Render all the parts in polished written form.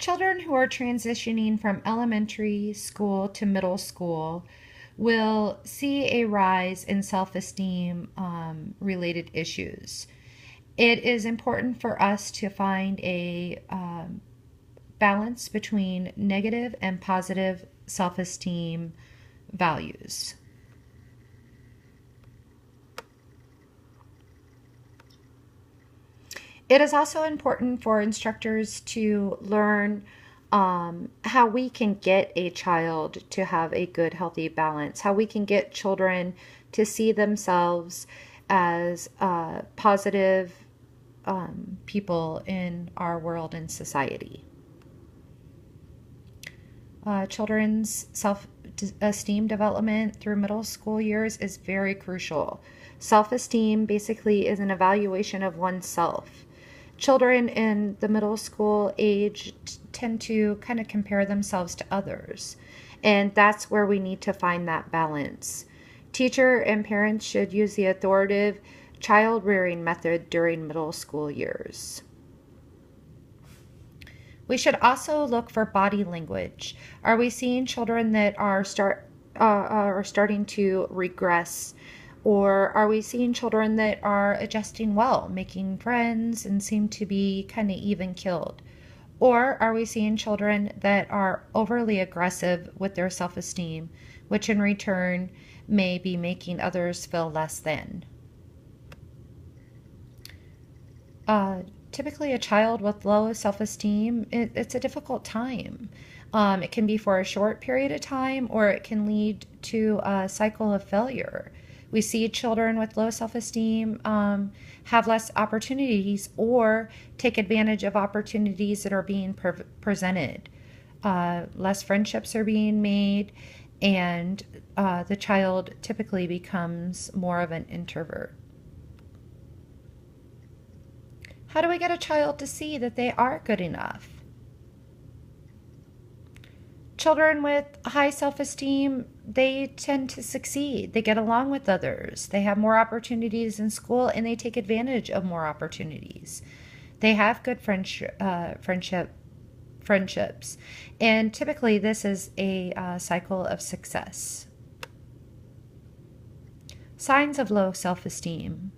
Children who are transitioning from elementary school to middle school will see a rise in self-esteem related issues. It is important for us to find a balance between negative and positive self-esteem values. It is also important for instructors to learn how we can get a child to have a good, healthy balance, how we can get children to see themselves as positive people in our world and society. Children's self-esteem development through middle school years is very crucial. Self-esteem basically is an evaluation of oneself. Children in the middle school age tend to kind of compare themselves to others, and that's where we need to find that balance. Teacher and parents should use the authoritative child rearing method during middle school years. We should also look for body language. Are we seeing children that are starting to regress? Or are we seeing children that are adjusting well, making friends, and seem to be kind of even keeled? Or are we seeing children that are overly aggressive with their self-esteem, which in return may be making others feel less than? Typically, a child with low self-esteem, it's a difficult time. It can be for a short period of time, or it can lead to a cycle of failure. We see children with low self-esteem have less opportunities or take advantage of opportunities that are being presented. Less friendships are being made, and the child typically becomes more of an introvert. How do we get a child to see that they are good enough? Children with high self-esteem, they tend to succeed. They get along with others. They have more opportunities in school, and they take advantage of more opportunities. They have good friendships. And typically this is a cycle of success. Signs of low self-esteem.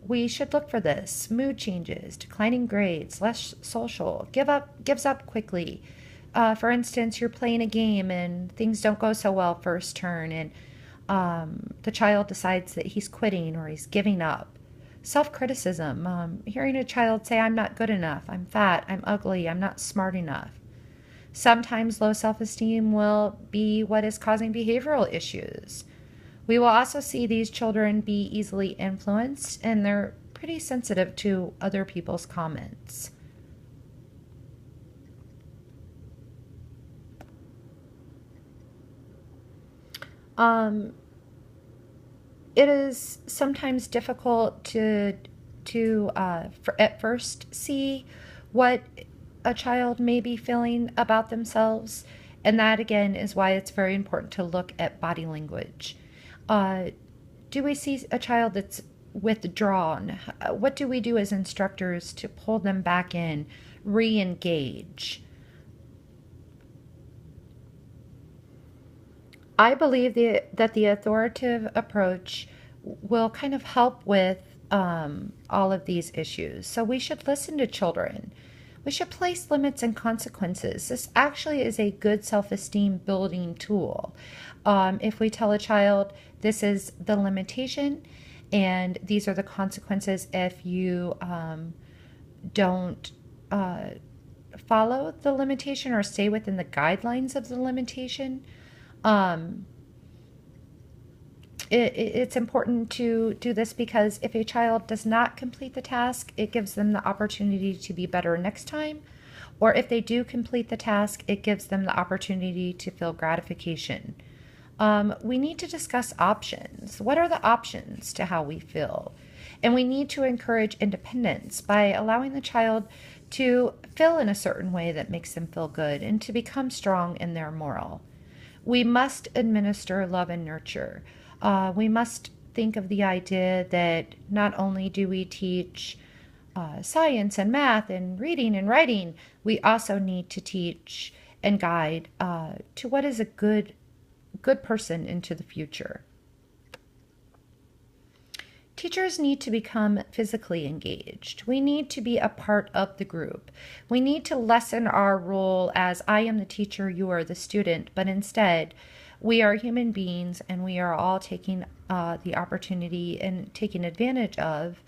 We should look for this. Mood changes, declining grades, less social, gives up quickly. For instance, you're playing a game and things don't go so well first turn, and the child decides that he's quitting or he's giving up. Self-criticism, hearing a child say, I'm not good enough, I'm fat, I'm ugly, I'm not smart enough. Sometimes low self-esteem will be what is causing behavioral issues. We will also see these children be easily influenced, and they're pretty sensitive to other people's comments. It is sometimes difficult to at first see what a child may be feeling about themselves, and that again is why it's very important to look at body language. Do we see a child that's withdrawn? What do we do as instructors to pull them back in, re-engage? I believe that the authoritative approach will kind of help with all of these issues. So we should listen to children. We should place limits and consequences. This actually is a good self-esteem building tool. If we tell a child, this is the limitation and these are the consequences if you don't follow the limitation or stay within the guidelines of the limitation, it's important to do this because if a child does not complete the task, it gives them the opportunity to be better next time. Or if they do complete the task, it gives them the opportunity to feel gratification. We need to discuss options. What are the options to how we feel? And we need to encourage independence by allowing the child to feel in a certain way that makes them feel good and to become strong in their moral. We must administer love and nurture. We must think of the idea that not only do we teach science and math and reading and writing, we also need to teach and guide to what is a good person into the future. Teachers need to become physically engaged. We need to be a part of the group. We need to lessen our role as I am the teacher, you are the student, but instead, we are human beings and we are all taking the opportunity and taking advantage of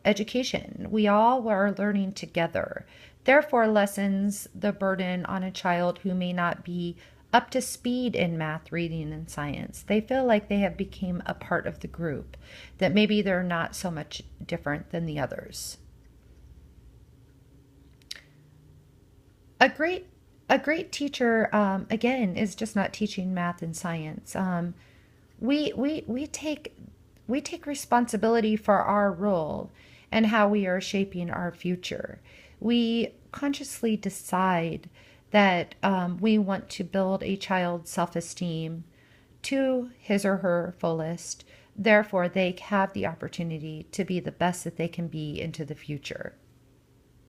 education. We all are learning together. Therefore, lessens the burden on a child who may not be up to speed in math, reading, and science. They feel like they have become a part of the group, that maybe they're not so much different than the others. A great teacher, again, is just not teaching math and science. We take responsibility for our role and how we are shaping our future. We consciously decide that we want to build a child's self-esteem to his or her fullest. Therefore, they have the opportunity to be the best that they can be into the future.